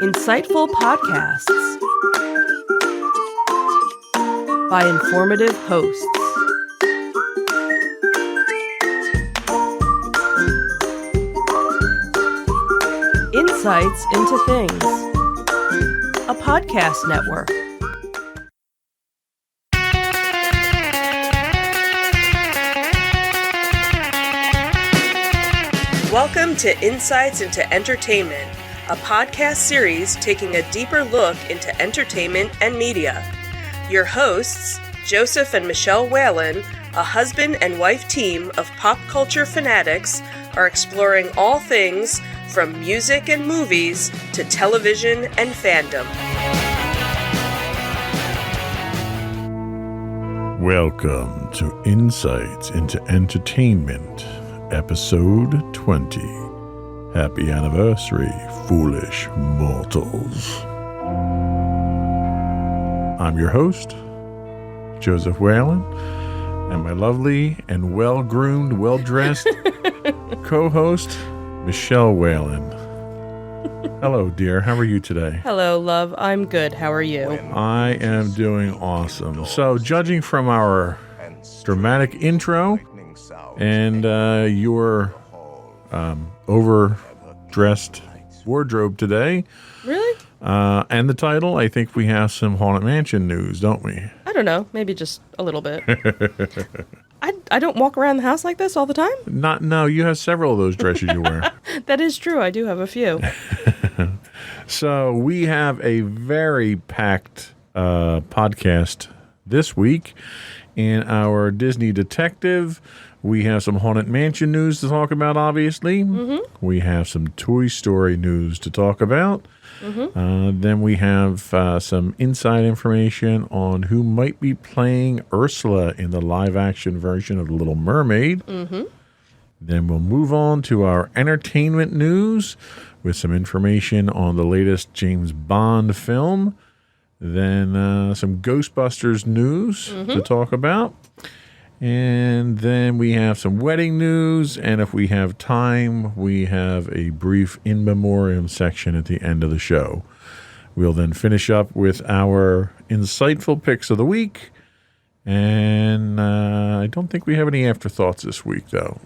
Insightful podcasts by informative hosts. Insights into Things, a podcast network. Welcome to Insights into Entertainment, a podcast series taking a deeper look into entertainment and media. Your hosts, Joseph and Michelle Whalen, a husband and wife team of pop culture fanatics, are exploring all things from music and movies to television and fandom. Welcome to Insights into Entertainment, Episode 20. Happy anniversary, foolish mortals. I'm your host, Joseph Whalen, and my lovely and well-groomed, well-dressed co-host, Michelle Whalen. Hello, dear. How are you today? Hello, love. I'm good. How are you? I am doing awesome. So, judging from our dramatic intro and your overdressed wardrobe today, Really? and the title, I think we have some Haunted Mansion news, don't we? I don't know. Maybe just a little bit. I don't walk around the house like this all the time. No, you have several of those dresses you wear. That is true. I do have a few. So we have a very packed podcast this week. In our Disney Detective, we have some Haunted Mansion news to talk about, obviously. Mm-hmm. We have some Toy Story news to talk about. Mm-hmm. Then we have some inside information on who might be playing Ursula in the live-action version of Little Mermaid. Mm-hmm. Then we'll move on to our entertainment news with some information on the latest James Bond film. Then some Ghostbusters news to talk about. And then we have some wedding news. And if we have time, we have a brief in memoriam section at the end of the show. We'll then finish up with our insightful picks of the week. And I don't think we have any afterthoughts this week, though.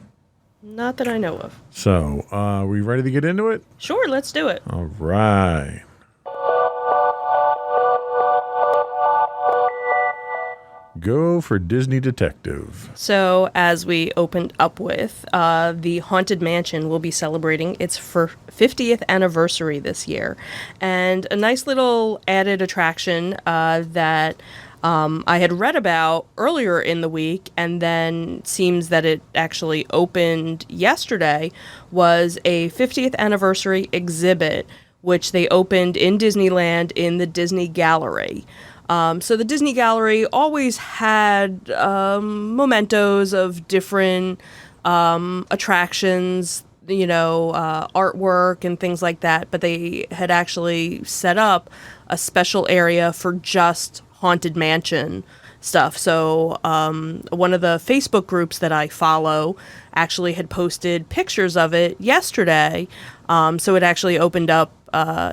Not that I know of. So, are we ready to get into it? Sure, let's do it. All right. Go for Disney Detective. So, as we opened up with, the Haunted Mansion will be celebrating its 50th anniversary this year. And a nice little added attraction that I had read about earlier in the week, and then seems that it actually opened yesterday, was a 50th anniversary exhibit, which they opened in Disneyland in the Disney Gallery. So the Disney Gallery always had mementos of different attractions, artwork and things like that, but they had actually set up a special area for just Haunted Mansion stuff. So one of the Facebook groups that I follow actually had posted pictures of it yesterday. So it actually opened up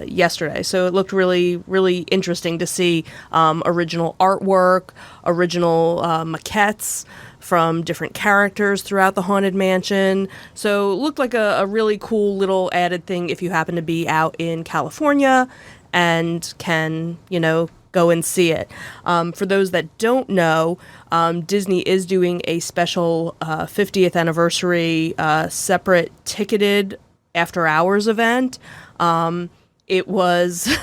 yesterday. So it looked really, really interesting to see original artwork, original maquettes from different characters throughout the Haunted Mansion. So it looked like a really cool little added thing if you happen to be out in California and can, go and see it. For those that don't know, Disney is doing a special 50th anniversary separate ticketed after-hours event. It was,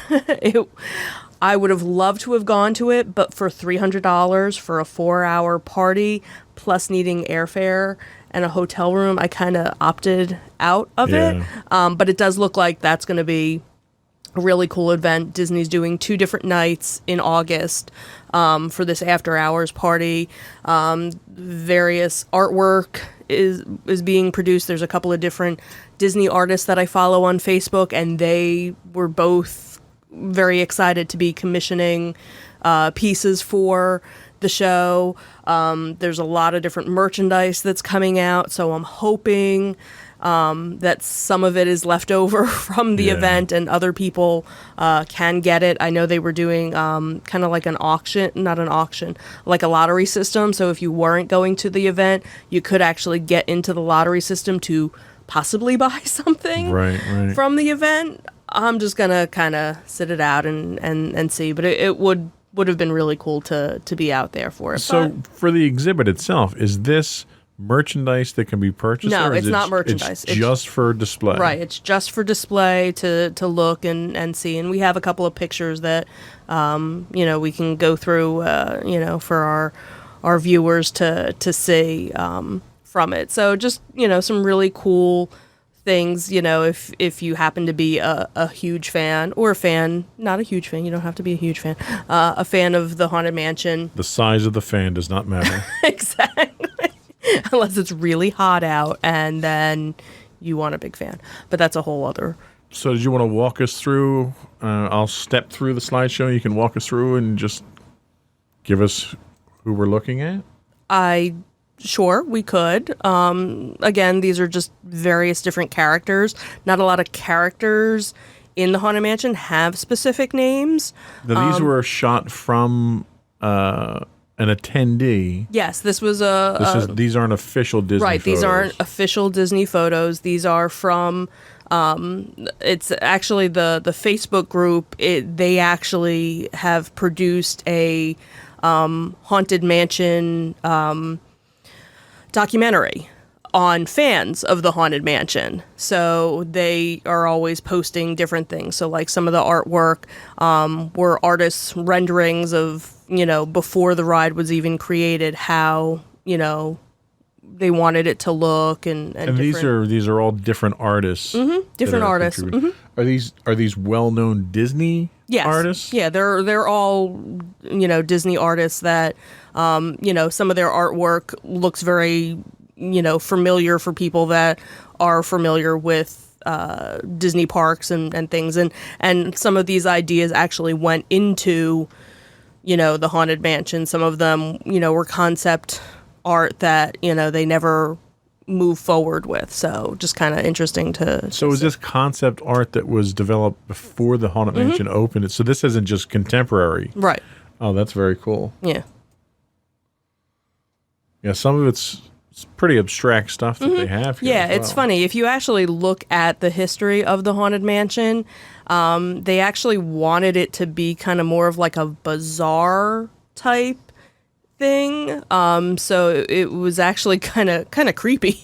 I would have loved to have gone to it, but for $300 for a 4-hour party, plus needing airfare and a hotel room, I kind of opted out of it. But it does look like that's going to be a really cool event. Disney's doing 2 different nights in August for this after-hours party. Various artwork is being produced. There's a couple of different Disney artists that I follow on Facebook, and they were both very excited to be commissioning pieces for the show. There's a lot of different merchandise that's coming out, so I'm hoping that some of it is left over from the event, and other people can get it. I know they were doing kind of like an auction, not an auction, like a lottery system. So if you weren't going to the event, you could actually get into the lottery system to possibly buy something from the event. I'm just gonna kind of sit it out and see, but it would have been really cool to be out there for it. So for the exhibit itself, is this merchandise that can be purchased? No, or it's not merchandise. It's just for display. Right, it's just for display to look and see. And we have a couple of pictures that we can go through for our viewers to see from it. So just some really cool things, if you happen to be a huge fan, or a fan, not a huge fan, you don't have to be a huge fan, a fan of the Haunted Mansion. The size of the fan does not matter. Exactly. Unless it's really hot out and then you want a big fan. But that's a whole other. So did you want to walk us through? I'll step through the slideshow. You can walk us through and just give us who we're looking at? Sure, we could. Again, these are just various different characters. Not a lot of characters in the Haunted Mansion have specific names. Now, these were shot from an attendee. Yes, this was these aren't official Disney right, photos. These aren't official Disney photos. These are from... it's actually the Facebook group. They actually have produced a Haunted Mansion... documentary on fans of the Haunted Mansion. So they are always posting different things. So like some of the artwork were artists' renderings of, before the ride was even created, how, they wanted it to look and these are all different artists. Mm-hmm, different artists. Mm-hmm. Are these well-known Disney artists? Yeah, they're all, Disney artists that some of their artwork looks very, familiar for people that are familiar with Disney parks and things. And some of these ideas actually went into, the Haunted Mansion. Some of them, were concept art that, they never move forward with. So just kind of interesting to So is this concept art that was developed before the Haunted Mansion opened? So this isn't just contemporary. Right. Oh, that's very cool. Yeah. Yeah, some of it's pretty abstract stuff that they have here. Yeah, it's funny. If you actually look at the history of the Haunted Mansion, they actually wanted it to be kind of more of like a bazaar type thing. So it was actually kind of creepy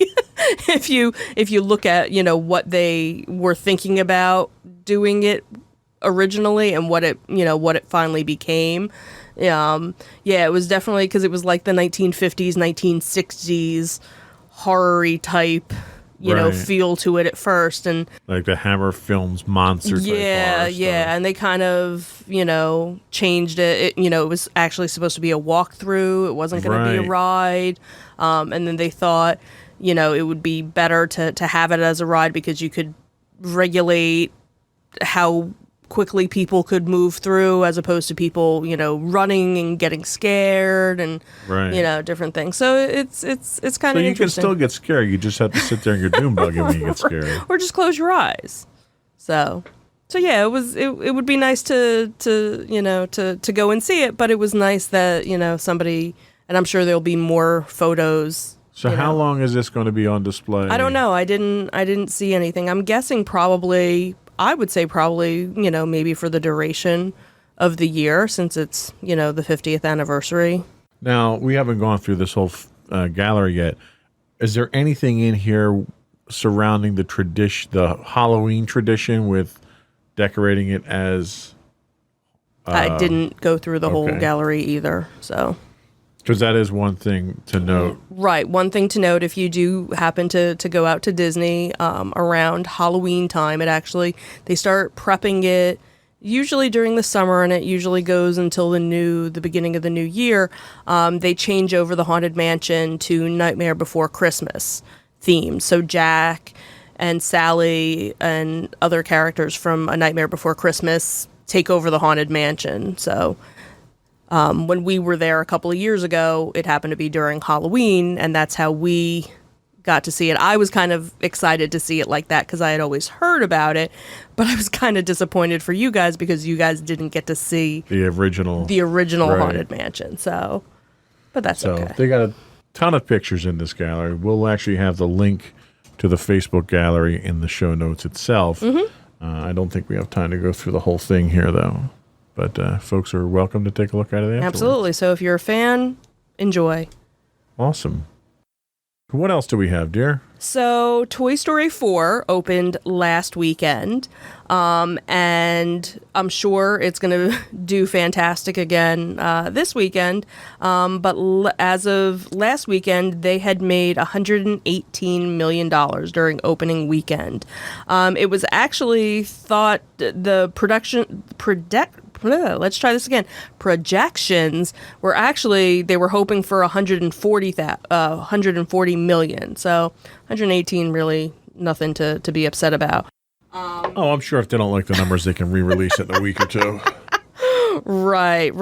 if you look at, what they were thinking about doing it originally and what it finally became. It was definitely because it was like the 1950s, 1960s horror-y type, feel to it at first, and like the Hammer Films monster type horror stuff. And they kind of, changed it. It was actually supposed to be a walkthrough. It wasn't going to be a ride. And then they thought, it would be better to have it as a ride because you could regulate how quickly people could move through as opposed to people, running and getting scared and, different things. So it's kind of interesting. So you can still get scared. You just have to sit there in your doom buggy when you get scared. Or just close your eyes. So yeah, it would be nice to go and see it, but it was nice that, somebody, and I'm sure there'll be more photos. So how long is this going to be on display? I don't know. I didn't see anything. I'm guessing I would say probably, maybe for the duration of the year since it's, the 50th anniversary. Now, we haven't gone through this whole gallery yet. Is there anything in here surrounding the Halloween tradition with decorating it as... I didn't go through the whole gallery either, so... Because that is one thing to note. Right. One thing to note, if you do happen to go out to Disney around Halloween time, they start prepping it usually during the summer, and it usually goes until the beginning of the new year. They change over the Haunted Mansion to Nightmare Before Christmas theme. So Jack and Sally and other characters from A Nightmare Before Christmas take over the Haunted Mansion. So... when we were there a couple of years ago, it happened to be during Halloween, and that's how we got to see it. I was kind of excited to see it like that because I had always heard about it, but I was kind of disappointed for you guys because you guys didn't get to see the original right. Haunted Mansion. But that's okay. They got a ton of pictures in this gallery. We'll actually have the link to the Facebook gallery in the show notes itself. Mm-hmm. I don't think we have time to go through the whole thing here, though. But folks are welcome to take a look at it afterwards. Absolutely. So if you're a fan, enjoy. Awesome. What else do we have, dear? So Toy Story 4 opened last weekend, and I'm sure it's going to do fantastic again this weekend. But as of last weekend, they had made $118 million during opening weekend. It was actually thought the projections were actually, they were hoping for 140 million. So 118 really nothing to be upset about. I'm sure if they don't like the numbers, they can re-release it in a week or two. Right.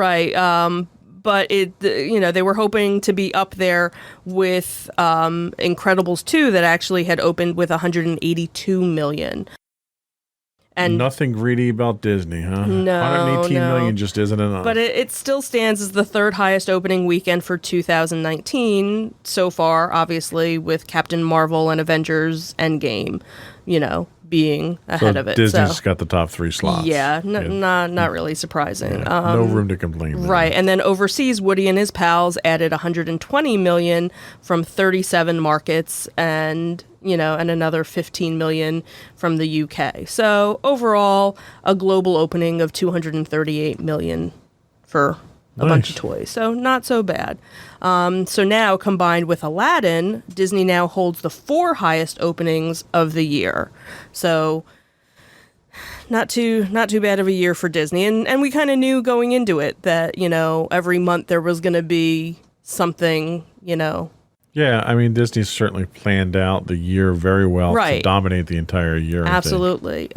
But they were hoping to be up there with Incredibles 2 that actually had opened with 182 million. And nothing greedy about Disney, huh? No, 118 million just isn't enough. But it still stands as the third highest opening weekend for 2019 so far, obviously, with Captain Marvel and Avengers Endgame, being ahead of it. Disney's got the top 3 slots. Yeah, not really surprising. Yeah, no room to complain. Right, and then overseas, Woody and his pals added 120 million from 37 markets, and another 15 million from the UK. So overall, a global opening of 238 million for a bunch of toys. So not so bad. So now, combined with Aladdin, Disney now holds the 4 highest openings of the year. So not too bad of a year for Disney. And we kind of knew going into it that, every month there was going to be something, Yeah, I mean, Disney certainly planned out the year very well to dominate the entire year. Absolutely.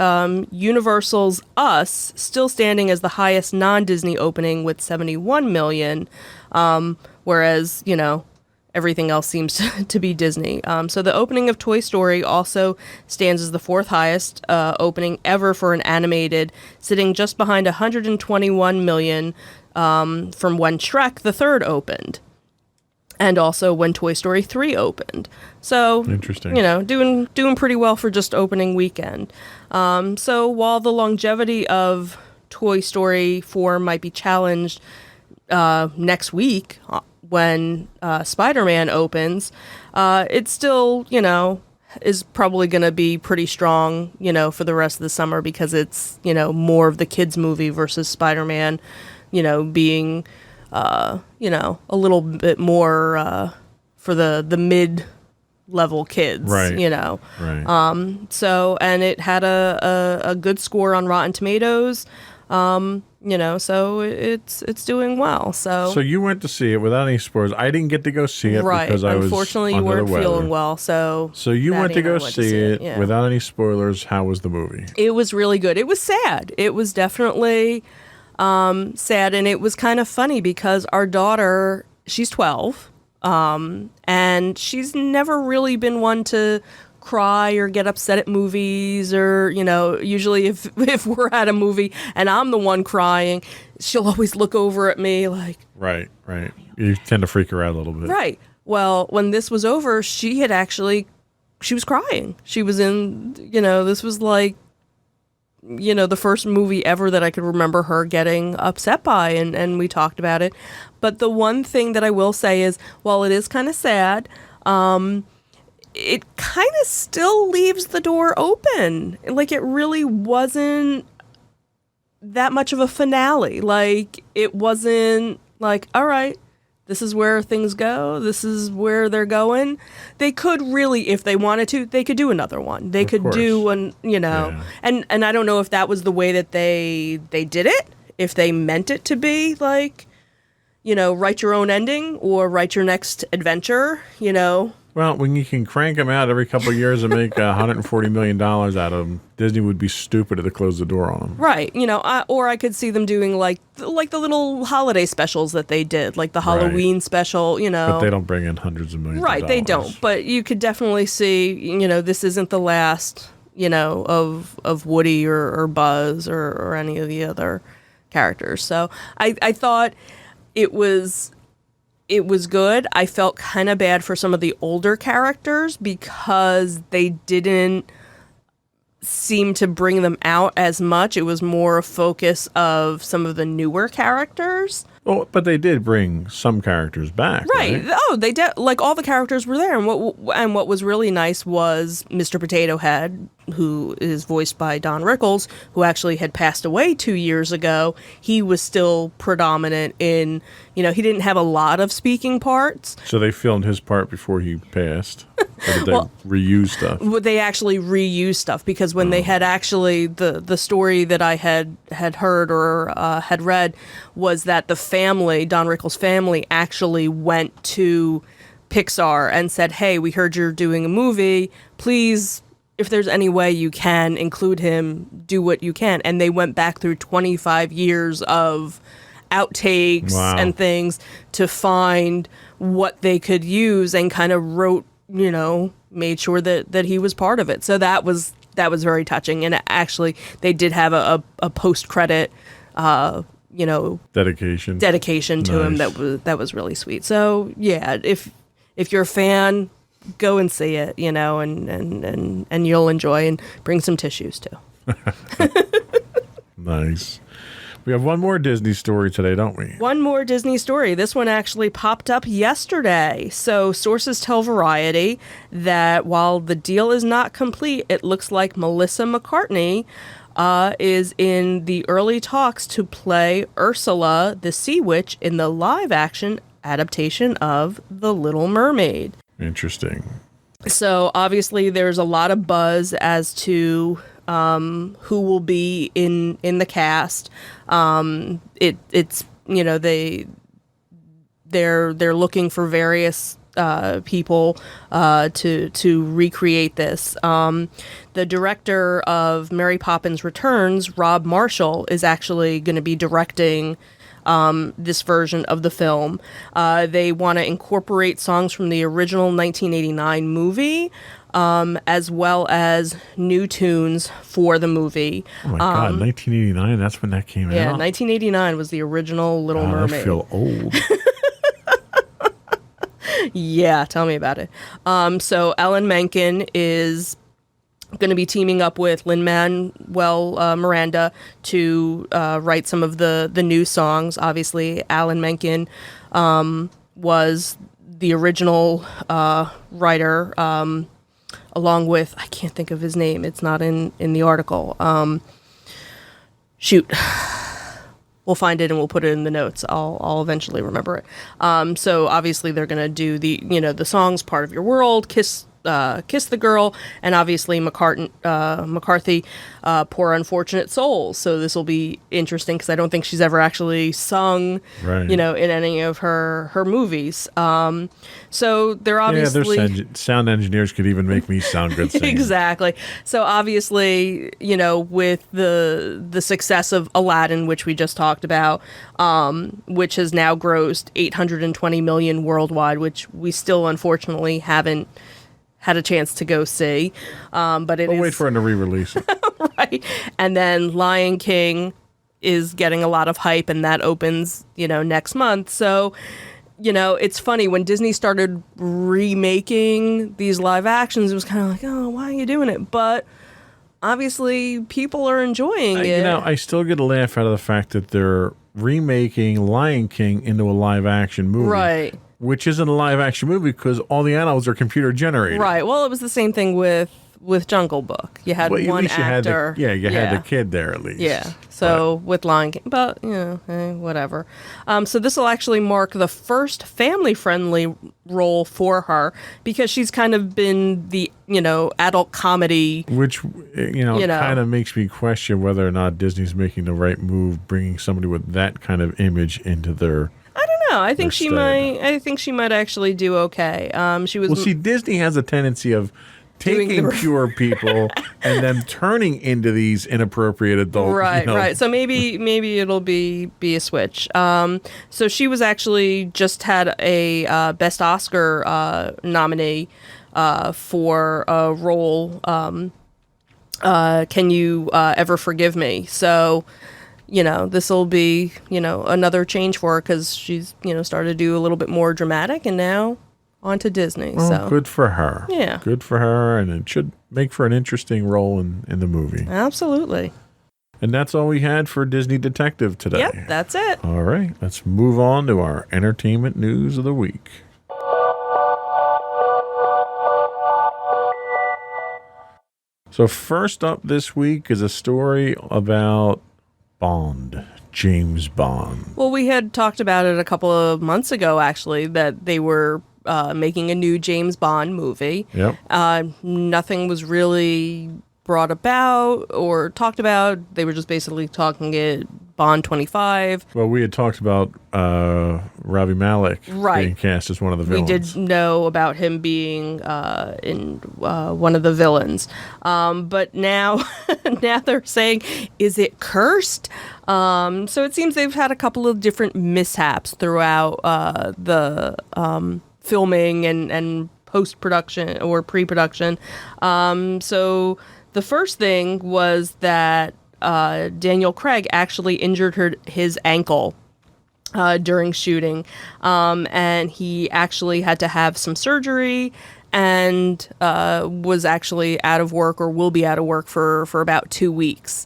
Universal's Us still standing as the highest non-Disney opening with 71 million, whereas, everything else seems to be Disney. So the opening of Toy Story also stands as the 4th highest opening ever for an animated, sitting just behind 121 million from when Shrek the Third opened. And also when Toy Story 3 opened. So, interesting. Doing pretty well for just opening weekend. So while the longevity of Toy Story 4 might be challenged next week when Spider-Man opens, it still, is probably going to be pretty strong, for the rest of the summer because it's, more of the kids' movie versus Spider-Man, being... a little bit more for the mid-level kids, right. Right. So, and it had a good score on Rotten Tomatoes, so it's doing well. So you went to see it without any spoilers. I didn't get to go see it because I was unfortunately you weren't feeling well. So you went to go see it without any spoilers. How was the movie? It was really good. It was sad. It was definitely. Sad, and it was kind of funny because our daughter, she's 12, and she's never really been one to cry or get upset at movies or, usually if we're at a movie and I'm the one crying, she'll always look over at me like... Right. You tend to freak her out a little bit. Right. Well, when this was over, she was crying. She was in, this was like, the first movie ever that I could remember her getting upset by, and we talked about it. But the one thing that I will say is, while it is kind of sad, it kind of still leaves the door open. Like, it really wasn't that much of a finale. Like, it wasn't like, all right, this is where things go. This is where they're going. They could really, if they wanted to, they could do another one. They could do and I don't know if that was the way that they did it. If they meant it to be like, write your own ending or write your next adventure. Well, when you can crank them out every couple of years and make $140 million out of them, Disney would be stupid to close the door on them. Right. Or I could see them doing like the little holiday specials that they did, like the Halloween special, But they don't bring in hundreds of millions Right, of they dollars. don't. But you could definitely see, this isn't the last, of Woody or Buzz or any of the other characters. So I thought it was good. I felt kind of bad for some of the older characters because they didn't seem to bring them out as much. It was more a focus of some of the newer characters. Oh, but they did bring some characters back, right? Oh, they did. Like all the characters were there, and what was really nice was Mr. Potato Head, who is voiced by Don Rickles, who actually had passed away 2 years ago. He was still predominant in, he didn't have a lot of speaking parts. So they filmed his part before he passed. Or did they reuse stuff? They actually reused stuff because when they had actually the story that I had heard or had read was that the family, Don Rickles' family, actually went to Pixar and said, "Hey, we heard you're doing a movie. Please, if there's any way you can include him, do what you can." And they went back through 25 years of outtakes and things to find what they could use and kind of wrote, made sure that he was part of it. So that was very touching. And actually, they did have a post-credit, dedication to him that was really sweet. So yeah, if you're a fan, go and see it, and you'll enjoy, and bring some tissues too. Nice. We have one more Disney story today, don't we? One more Disney story. This one actually popped up yesterday. So sources tell Variety that while the deal is not complete, it looks like Melissa McCartney is in the early talks to play Ursula, the Sea Witch, in the live-action adaptation of The Little Mermaid. Interesting. So obviously there's a lot of buzz as to who will be in the cast. It's they're looking for various people to recreate this. The director of Mary Poppins Returns, Rob Marshall, is actually going to be directing this version of the film. They want to incorporate songs from the original 1989 movie, as well as new tunes for the movie. Oh my God, 1989, that's when that came out? Yeah, 1989 was the original Little Mermaid. I feel old. Yeah, tell me about it. So Ellen Menken is going to be teaming up with Lin-Manuel Miranda to write some of the new songs. Obviously, Alan Menken was the original writer, along with, I can't think of his name. It's not in the article. Shoot. We'll find it and we'll put it in the notes. I'll eventually remember it. So obviously they're going to do the songs Part of Your World, Kiss the Girl, and obviously McCarthy, Poor Unfortunate Souls. So this will be interesting because I don't think she's ever actually sung, in any of her movies. So they're obviously... Yeah, their sound engineers could even make me sound good singing. Exactly. So obviously, with the success of Aladdin, which we just talked about, which has now grossed $820 million worldwide, which we still unfortunately haven't had a chance to go see. But we'll wait for it to re-release it. Right. And then Lion King is getting a lot of hype, and that opens, next month. So, it's funny, when Disney started remaking these live actions, it was kind of like, oh, why are you doing it? But obviously people are enjoying it. I still get a laugh out of the fact that they're remaking Lion King into a live action movie. Right. Which isn't a live action movie because all the animals are computer generated. Right. Well, it was the same thing with Jungle Book. You had one actor. You had the kid there at least. Yeah. So with Lion King, but whatever. So this will actually mark the first family-friendly role for her because she's kind of been the adult comedy, which kind of makes me question whether or not Disney's making the right move, bringing somebody with that kind of image into their. I think she might. I think she might actually do okay. She was. Well, see, Disney has a tendency of taking pure people and then turning into these inappropriate adult. Right, right. So maybe it'll be a switch. So she was actually just had a Best Oscar nominee for a role. Can You Ever Forgive Me? So, this will be, another change for her because she's, started to do a little bit more dramatic and now on to Disney. Well, so good for her. Yeah. Good for her, and it should make for an interesting role in the movie. Absolutely. And that's all we had for Disney Detective today. Yep, that's it. All right, let's move on to our entertainment news of the week. So first up this week is a story about Bond, James Bond. Well, we had talked about it a couple of months ago, actually, that they were making a new James Bond movie. Yep. Nothing was really brought about or talked about. They were just basically talking it Bond 25. Well, we had talked about Rami Malek being cast as one of the villains. We did know about him being in one of the villains. But now, now they're saying, is it cursed? So it seems they've had a couple of different mishaps throughout the filming and post-production or pre-production. So the first thing was that Daniel Craig actually injured his ankle during shooting, and he actually had to have some surgery and was actually out of work or will be out of work for about 2 weeks.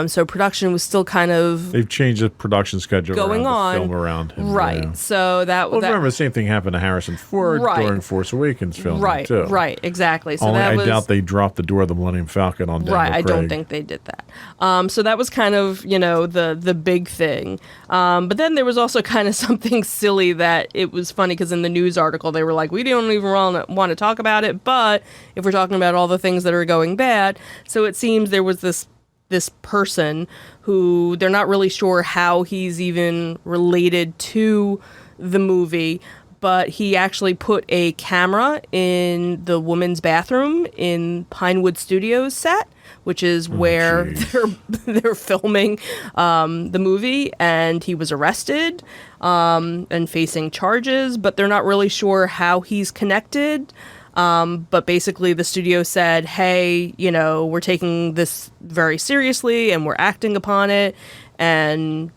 So production was still kind of... They've changed the production schedule going on. to film around him. Right. Yeah. So remember, the same thing happened to Harrison Ford during Force Awakens filming, too. Right, exactly. So Only I doubt they dropped the door of the Millennium Falcon on Daniel Craig. I don't think they did that. So that was kind of, the big thing. But then there was also kind of something silly that it was funny because in the news article they were like, we don't even want to talk about it, but if we're talking about all the things that are going bad. So it seems there was this person who they're not really sure how he's even related to the movie, but he actually put a camera in the woman's bathroom in Pinewood Studios set, which is where they're filming the movie, and he was arrested and facing charges, but they're not really sure how he's connected. But basically the studio said, hey, we're taking this very seriously and we're acting upon it, and,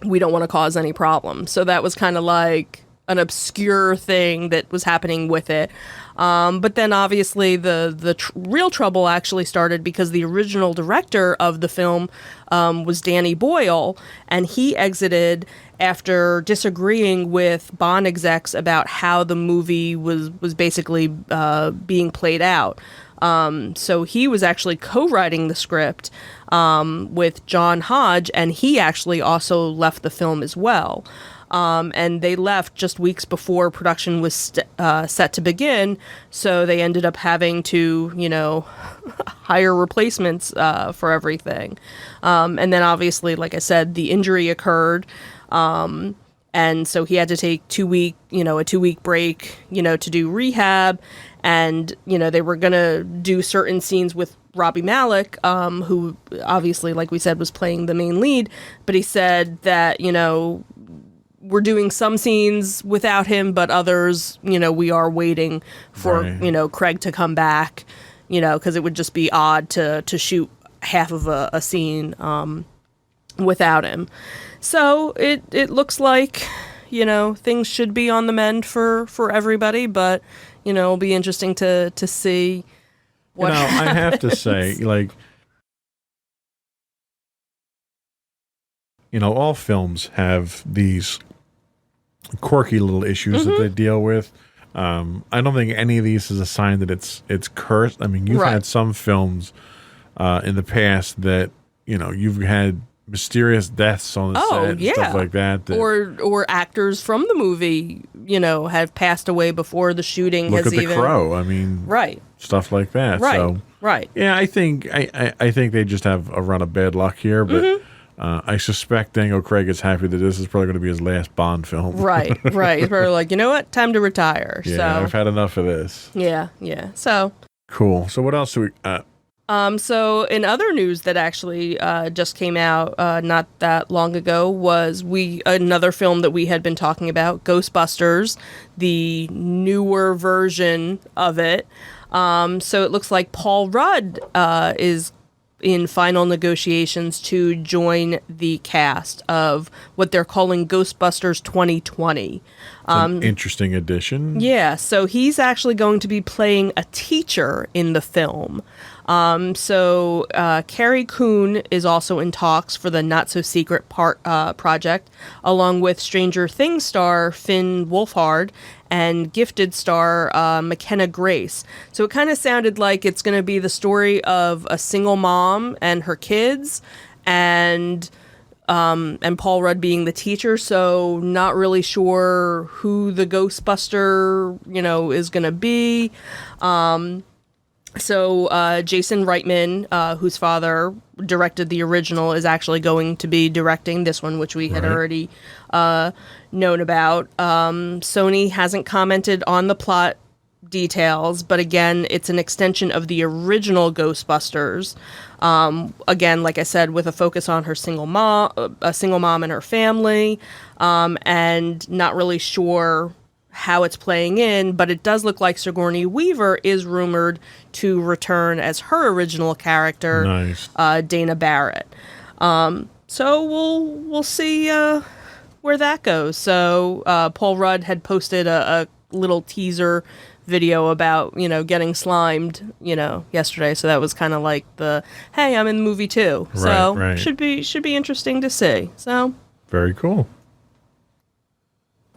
we don't want to cause any problems. So that was kind of like an obscure thing that was happening with it. But then obviously the real trouble actually started because the original director of the film was Danny Boyle, and he exited after disagreeing with Bond execs about how the movie was basically being played out. So he was actually co-writing the script with John Hodge, and he actually also left the film as well. And they left just weeks before production was set to begin, so they ended up having to, hire replacements for everything. And then obviously, like I said, the injury occurred, and so he had to take a 2-week break, to do rehab. And, they were going to do certain scenes with Rami Malek, who obviously, like we said, was playing the main lead. But he said that, we're doing some scenes without him, but others, we are waiting for, Craig to come back, because it would just be odd to shoot half of a scene without him. So it looks like, things should be on the mend for everybody, but, it'll be interesting to see what happens. I have to say, all films have these quirky little issues that they deal with. I don't think any of these is a sign that it's cursed. I mean, you've had some films in the past that, you've had mysterious deaths on the set and stuff like that. Or actors from the movie, have passed away before the shooting has even... Look at The Crow. I mean, stuff like that. Right, so, right. Yeah, I think they just have a run of bad luck here, but I suspect Daniel Craig is happy that this is probably going to be his last Bond film. Right. He's probably like, you know what? Time to retire. Yeah, so I've had enough of this. Yeah. So Cool. So what else do we... So in other news that actually just came out not that long ago was another film that we had been talking about, Ghostbusters, the newer version of it. So it looks like Paul Rudd is in final negotiations to join the cast of what they're calling Ghostbusters 2020. An interesting addition. Yeah, so he's actually going to be playing a teacher in the film. So Carrie Coon is also in talks for the not-so-secret project, along with Stranger Things star Finn Wolfhard and Gifted star McKenna Grace. So it kind of sounded like it's going to be the story of a single mom and her kids, and Paul Rudd being the teacher. So not really sure who the Ghostbuster, is going to be. So Jason Reitman, whose father directed the original, is actually going to be directing this one, which we had already known about. Sony hasn't commented on the plot details, but again, it's an extension of the original Ghostbusters. Again, like I said, with a focus on a single mom and her family, and not really sure how it's playing in, but it does look like Sigourney Weaver is rumored to return as her original character, Nice. Dana Barrett. So we'll see where that goes. So Paul Rudd had posted a little teaser video about getting slimed yesterday, so that was kind of like the hey, I'm in the movie too. Right. should be interesting to see. So Very cool.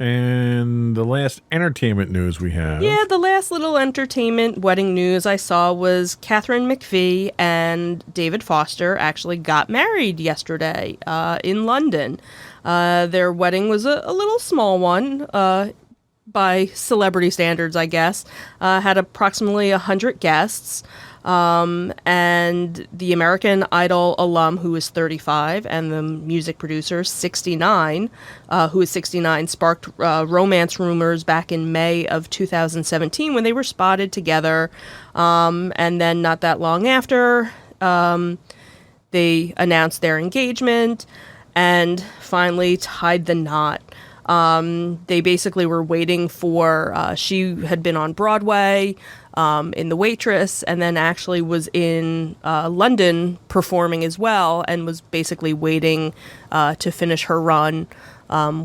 And the last entertainment news we have. yeah, the last little entertainment wedding news I saw was Katharine McPhee and David Foster actually got married yesterday in London. Their wedding was a little small one, by celebrity standards, I guess. Had approximately 100 guests. And the American Idol alum, who is 35, and the music producer, 69, who is 69, sparked romance rumors back in May of 2017 when they were spotted together. And then not that long after, they announced their engagement and finally tied the knot. They basically were waiting for, she had been on Broadway in The Waitress, and then actually was in London performing as well, and was basically waiting to finish her run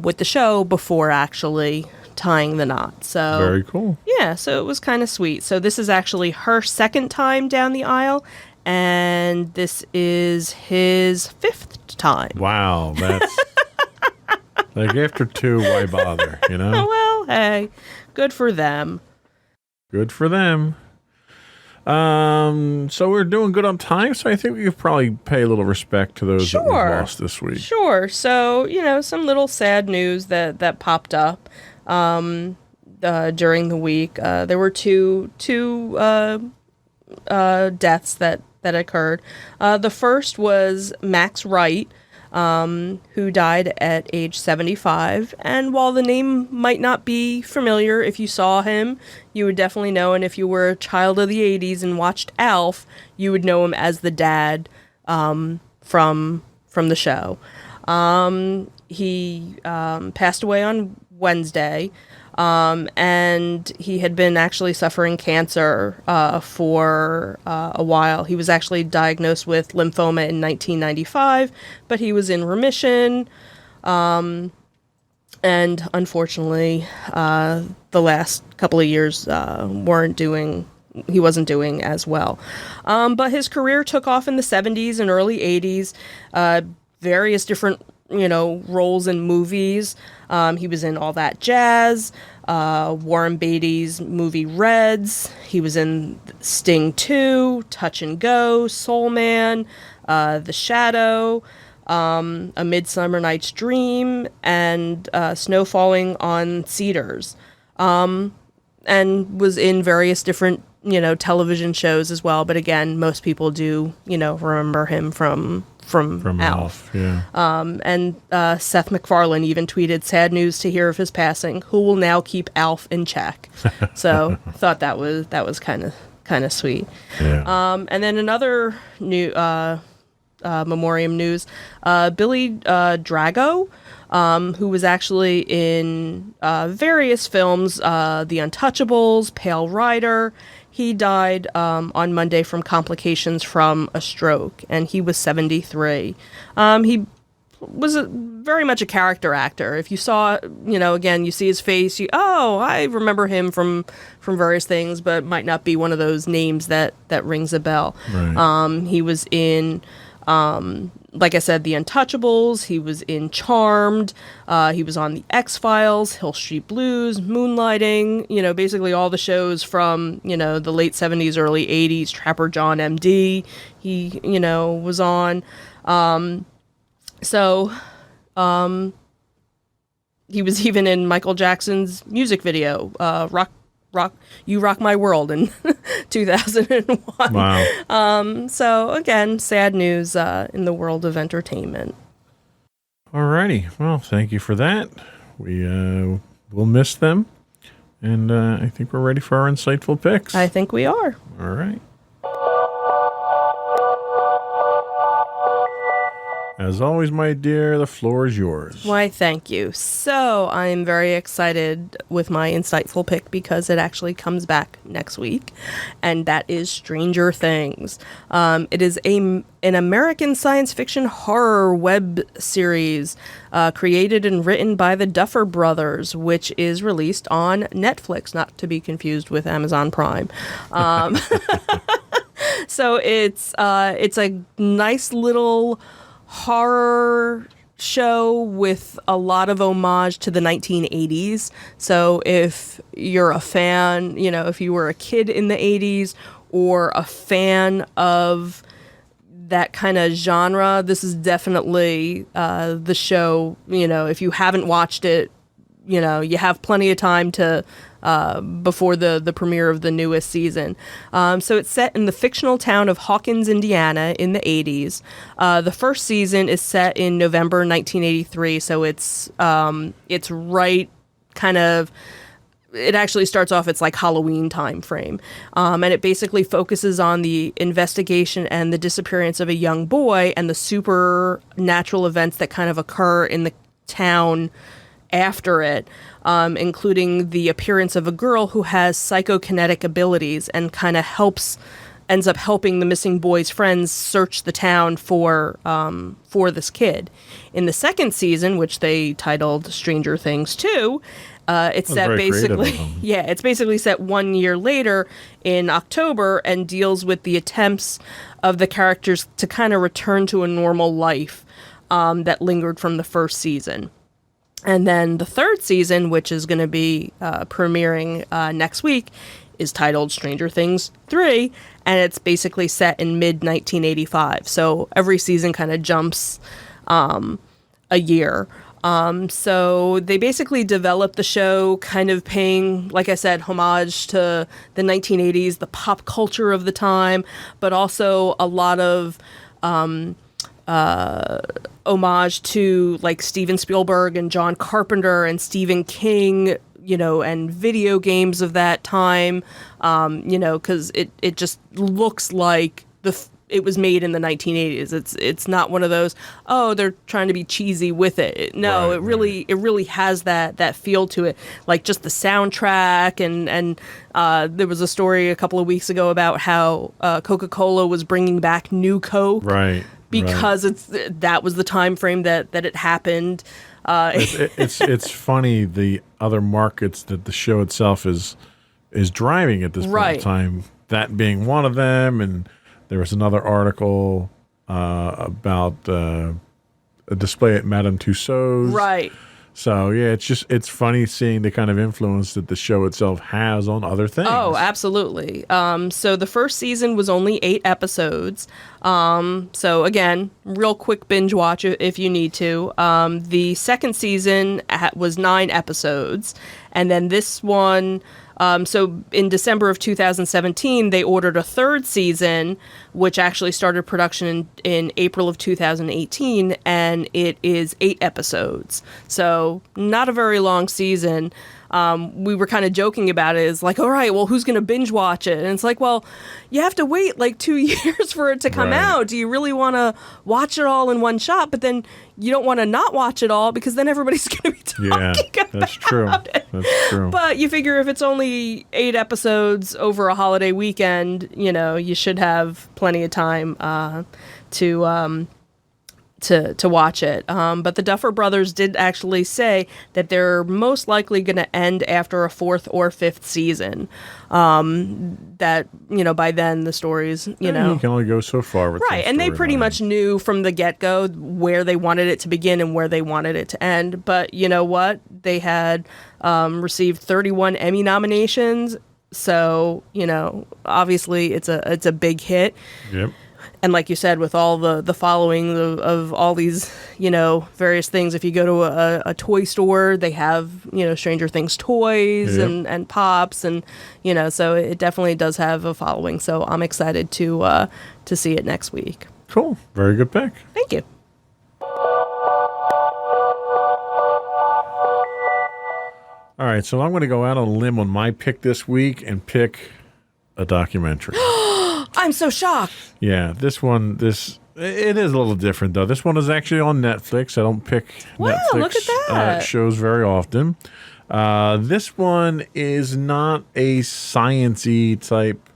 with the show before actually tying the knot. So Very cool. yeah, so it was kind of sweet. So this is actually her second time down the aisle, and this is his fifth time. Wow, that's like after two, why bother? Well, hey, good for them. Good for them. So we're doing good on time, so I think we could probably pay a little respect to those that we've lost this week. Sure. So, some little sad news that popped up during the week. There were two deaths that occurred. The first was Max Wright, who died at age 75. And while the name might not be familiar, if you saw him, you would definitely know. And if you were a child of the 80s and watched Alf, you would know him as the dad from the show. He passed away on Wednesday. And he had been actually suffering cancer for a while. He was actually diagnosed with lymphoma in 1995, but he was in remission. And unfortunately, the last couple of years he wasn't doing as well. But his career took off in the 70s and early 80s, various different roles in movies. He was in All That Jazz, Warren Beatty's movie Reds. He was in Sting 2, Touch and Go, Soul Man, The Shadow, A Midsummer Night's Dream, and Snow Falling on Cedars. And was in various different television shows as well, but again, most people do remember him from from Alf. Yeah. And Seth MacFarlane even tweeted, "Sad news to hear of his passing. Who will now keep Alf in check?" So I thought that was kind of sweet. Yeah. And then another new memoriam news: Billy Drago, who was actually in various films, The Untouchables, Pale Rider. He died on Monday from complications from a stroke, and he was 73. He was very much a character actor. If you saw, again, you see his face, I remember him from various things, but might not be one of those names that rings a bell. Right. He was in, like I said, The Untouchables. He was in Charmed. He was on The X-Files, Hill Street Blues, Moonlighting, basically all the shows from, the late 70s, early 80s, Trapper John MD, he, was on. He was even in Michael Jackson's music video, You Rock My World in 2001. Wow. So again, sad news in the world of entertainment. Alrighty. Well, thank you for that. We will miss them, and I think we're ready for our insightful picks. I think we are. All right. As always, my dear, the floor is yours. Why, thank you. So I'm very excited with my insightful pick because it actually comes back next week, and that is Stranger Things. It is an American science fiction horror web series created and written by the Duffer Brothers, which is released on Netflix, not to be confused with Amazon Prime. So it's a nice little horror show with a lot of homage to the 1980s. So if you're a fan, if you were a kid in the 80s or a fan of that kind of genre, this is definitely the show. If you haven't watched it, you have plenty of time to before the premiere of the newest season. So it's set in the fictional town of Hawkins, Indiana in the 80s. The first season is set in November 1983, so it's right kind of... It actually starts off, it's like Halloween time frame. And it basically focuses on the investigation and the disappearance of a young boy and the supernatural events that kind of occur in the town after it, including the appearance of a girl who has psychokinetic abilities and kind of ends up helping the missing boy's friends search the town for this kid. In the second season, which they titled Stranger Things 2, it's set basically, it's basically set 1 year later in October and deals with the attempts of the characters to kind of return to a normal life that lingered from the first season. And then the third season, which is going to be premiering next week, is titled Stranger Things 3, and it's basically set in mid-1985. So every season kind of jumps a year. So they basically developed the show kind of paying, like I said, homage to the 1980s, the pop culture of the time, but also a lot of... homage to like Steven Spielberg and John Carpenter and Stephen King, and video games of that time, because it just looks like it was made in the 1980s. It's not one of those, they're trying to be cheesy with it. No, right, it really has that feel to it, like just the soundtrack and there was a story a couple of weeks ago about how Coca-Cola was bringing back New Coke. Right. Because that was the time frame that it happened. It's funny the other markets that the show itself is driving at this point in time. That being one of them, and there was another article about a display at Madame Tussauds. Right. So yeah, it's funny seeing the kind of influence that the show itself has on other things. Oh, absolutely. So the first season was only 8 episodes. So again, real quick binge watch if you need to. The second season was 9 episodes, and then this one So in December of 2017, they ordered a third season, which actually started production in April of 2018, and it is 8 episodes. So not a very long season. We were kind of joking about it. It's like, all right, well, who's going to binge watch it? And it's like, well, you have to wait like 2 years for it to come out. Do you really want to watch it all in one shot? But then you don't want to not watch it all because then everybody's going to be talking about that's true. it. That's true. But you figure if it's only 8 episodes over a holiday weekend, you should have plenty of time to watch it. But the Duffer Brothers did actually say that they're most likely going to end after a 4th or 5th season. That, by then the stories, you can only go so far with right. And they pretty much knew from the get-go where they wanted it to begin and where they wanted it to end. But you know what? They had received 31 Emmy nominations. So, obviously it's a big hit. Yep. And like you said, with all the following of all these, various things, if you go to a toy store, they have, Stranger Things toys and pops and, so it definitely does have a following. So I'm excited to see it next week. Cool. Very good pick. Thank you. All right. So I'm going to go out on a limb on my pick this week and pick a documentary. I'm so shocked. Yeah, it is a little different though. This one is actually on Netflix. I don't pick Netflix look at that. Shows very often. This one is not a science-y type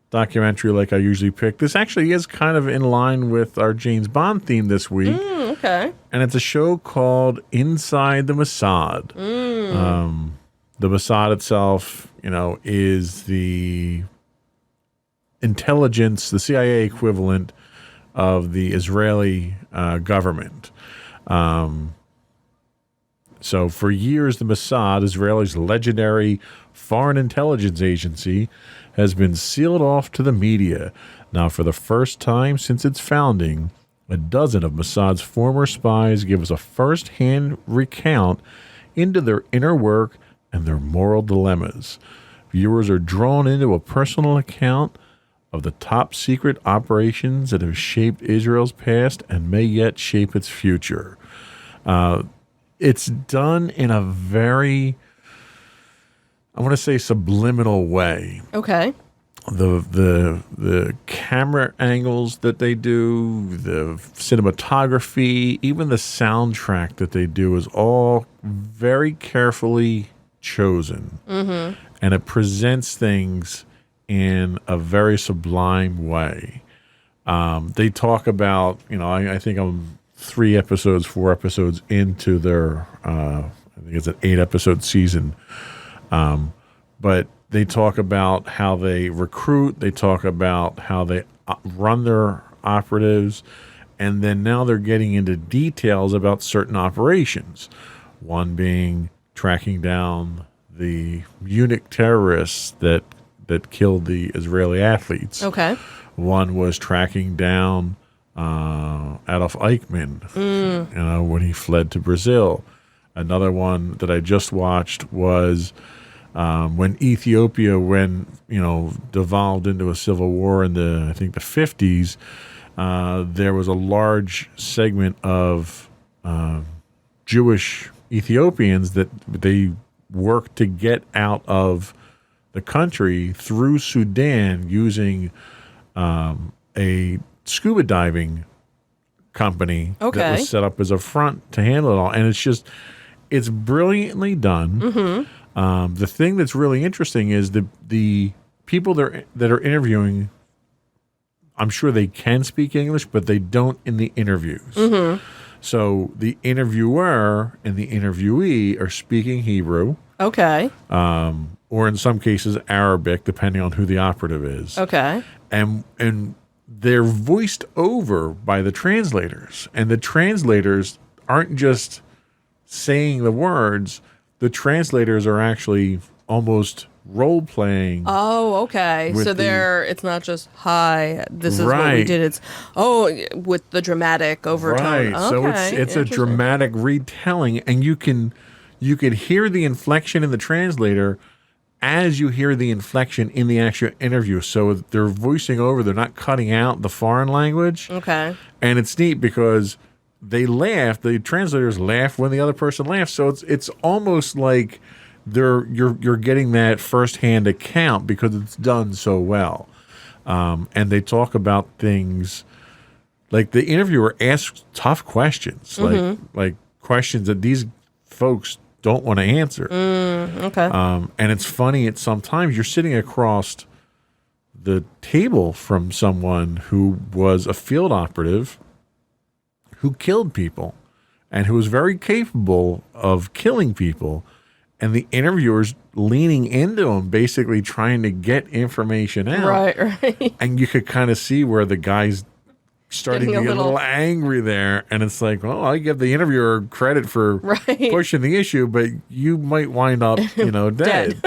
documentary like I usually pick. This actually is kind of in line with our James Bond theme this week. Okay. And it's a show called Inside the Mossad. The Mossad itself, is the intelligence, the CIA equivalent of the Israeli government. So for years, the Mossad, Israel's legendary foreign intelligence agency, has been sealed off to the media. Now, for the first time since its founding, a dozen of Mossad's former spies give us a first-hand recount into their inner work and their moral dilemmas. Viewers are drawn into a personal account of the top-secret operations that have shaped Israel's past and may yet shape its future. It's done in a very, I want to say, subliminal way. Okay. The camera angles that they do, the cinematography, even the soundtrack that they do is all very carefully chosen. Mm-hmm. And it presents things in a very sublime way. They talk about, I think I'm 4 episodes into their, I think it's an 8-episode season. But they talk about how they recruit. They talk about how they run their operatives. And then now they're getting into details about certain operations. One being tracking down the eunuch terrorists that killed the Israeli athletes. Okay. One was tracking down Adolf Eichmann, when he fled to Brazil. Another one that I just watched was when Ethiopia devolved into a civil war in the 50s. There was a large segment of Jewish Ethiopians that they worked to get out of the country through Sudan using a scuba diving company that was set up as a front to handle it all. And it's brilliantly done. Mm-hmm. The thing that's really interesting is the people that are interviewing, I'm sure they can speak English, but they don't in the interviews. Mm-hmm. So the interviewer and the interviewee are speaking Hebrew. Okay. Or in some cases Arabic, depending on who the operative is. Okay. And they're voiced over by the translators. And the translators aren't just saying the words. The translators are actually almost role-playing. Oh, okay. So it's not just, hi, this is what we did. It's, with the dramatic overtone. Right. Okay. So it's a dramatic retelling, and you can hear the inflection in the translator as you hear the inflection in the actual interview. So they're voicing over, they're not cutting out the foreign language. Okay. And it's neat because they laugh, the translators laugh when the other person laughs. So it's almost like you're getting that firsthand account because it's done so well. And they talk about things like the interviewer asks tough questions, like questions that these folks don't want to answer. Okay. And it's funny, sometimes you're sitting across the table from someone who was a field operative who killed people and who was very capable of killing people. And the interviewer's leaning into him, basically trying to get information out. Right. And you could kind of see where the guy's starting to get a little angry there. And it's like, well, I give the interviewer credit for pushing the issue, but you might wind up, dead.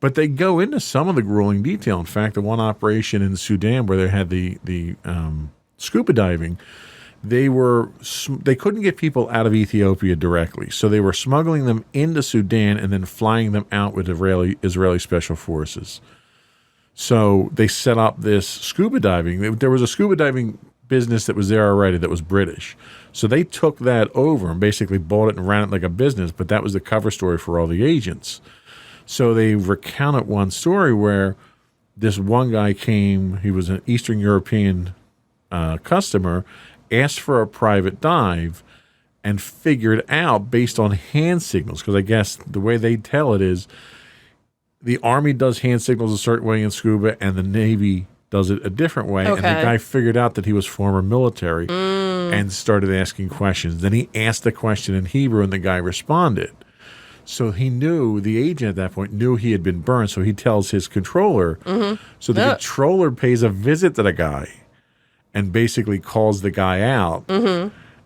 But they go into some of the grueling detail. In fact, the one operation in Sudan where they had the scuba diving, they couldn't get people out of Ethiopia directly. So they were smuggling them into Sudan and then flying them out with Israeli special forces. So they set up this scuba diving. There was a scuba diving business that was there already that was British. So they took that over and basically bought it and ran it like a business, but that was the cover story for all the agents. So they recounted one story where this one guy came, he was an Eastern European customer, asked for a private dive, and figured out based on hand signals, because I guess the way they tell it is the Army does hand signals a certain way in scuba and the Navy does it a different way. Okay. And the guy figured out that he was former military and started asking questions. Then he asked the question in Hebrew and the guy responded. So he knew, the agent at that point knew he had been burned, so he tells his controller. So the controller pays a visit to the guy and basically calls the guy out.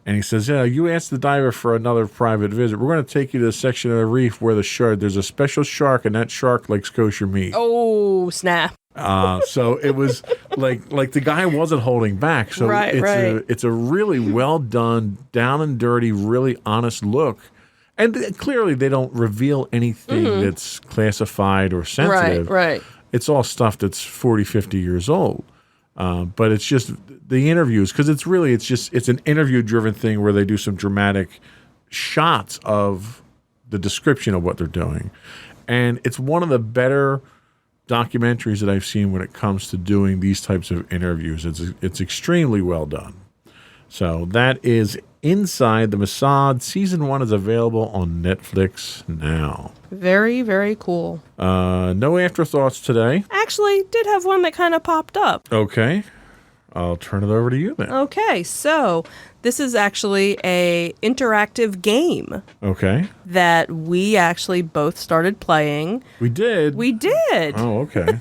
And he says, yeah, you asked the diver for another private visit. We're going to take you to a section of the reef where there's a special shark, and that shark likes kosher meat. Oh, snap. So it was like the guy wasn't holding back. So it's a really well done, down and dirty, really honest look. And clearly they don't reveal anything that's classified or sensitive. Right. It's all stuff that's 40, 50 years old. But it's just the interviews, because it's an interview-driven thing where they do some dramatic shots of the description of what they're doing. And it's one of the better documentaries that I've seen when it comes to doing these types of interviews. It's extremely well done. So that is Inside the Mossad. Season 1 is available on Netflix now. Very, very cool. No afterthoughts today. Actually, did have one that kind of popped up. Okay. I'll turn it over to you then. Okay, so this is actually a interactive game. Okay. That we actually both started playing. We did? We did. Oh, okay.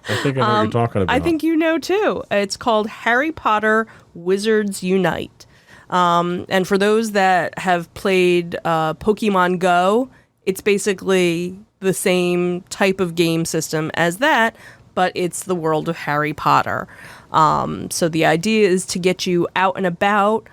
I think I know what you're talking about. I think you know too. It's called Harry Potter Wizards Unite. And for those that have played Pokemon Go, it's basically the same type of game system as that, but it's the world of Harry Potter. So the idea is to get you out and about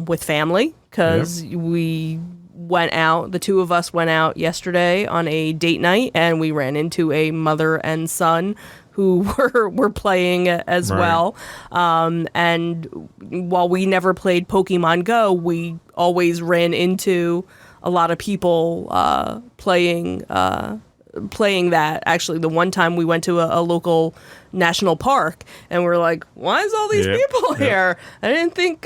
with family, because we went out, the two of us went out yesterday on a date night, and we ran into a mother and son who were playing as well. And while we never played Pokemon Go, we always ran into a lot of people playing that. Actually, the one time we went to a local national park, and we're like, why is all these people here? I didn't think...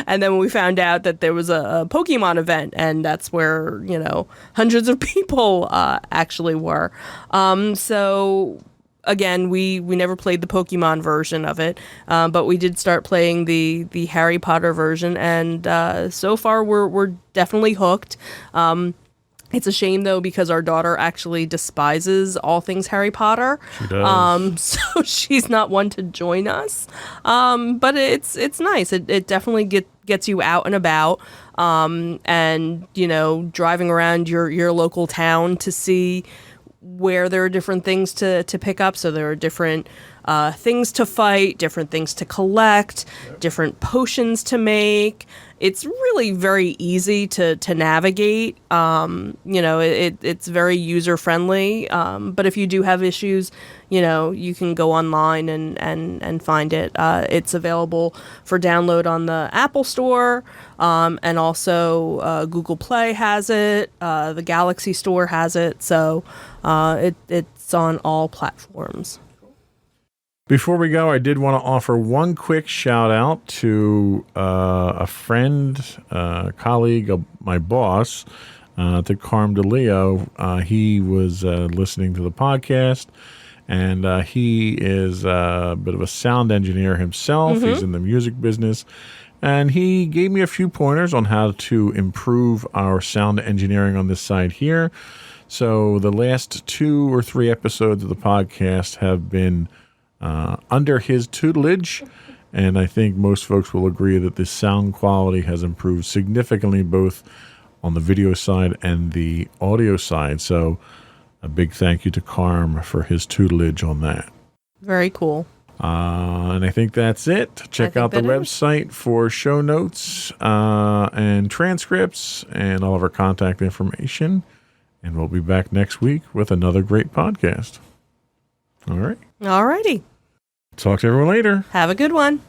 And then we found out that there was a Pokemon event, and that's where, hundreds of people actually were. So... Again, we never played the Pokemon version of it, but we did start playing the Harry Potter version, and so far we're definitely hooked. It's a shame though, because our daughter actually despises all things Harry Potter. She does. So she's not one to join us. But it's nice. It definitely gets you out and about, and driving around your local town to see where there are different things to pick up. So there are different things to fight, different things to collect, different potions to make. It's really very easy to navigate. It's very user friendly. But if you do have issues, you can go online and find it. It's available for download on the Apple Store, and also Google Play has it. The Galaxy Store has it. So it's on all platforms. Before we go, I did want to offer one quick shout out to a friend, colleague of my boss, to Carm DeLeo. He was listening to the podcast, and he is a bit of a sound engineer himself. Mm-hmm. He's in the music business, and he gave me a few pointers on how to improve our sound engineering on this side here. So the last 2 or 3 episodes of the podcast have been under his tutelage, and I think most folks will agree that the sound quality has improved significantly both on the video side and the audio side. So a big thank you to Carm for his tutelage on that. Very cool. And I think that's it. Check out the website for show notes and transcripts and all of our contact information. And we'll be back next week with another great podcast. All right. All righty. Talk to everyone later. Have a good one.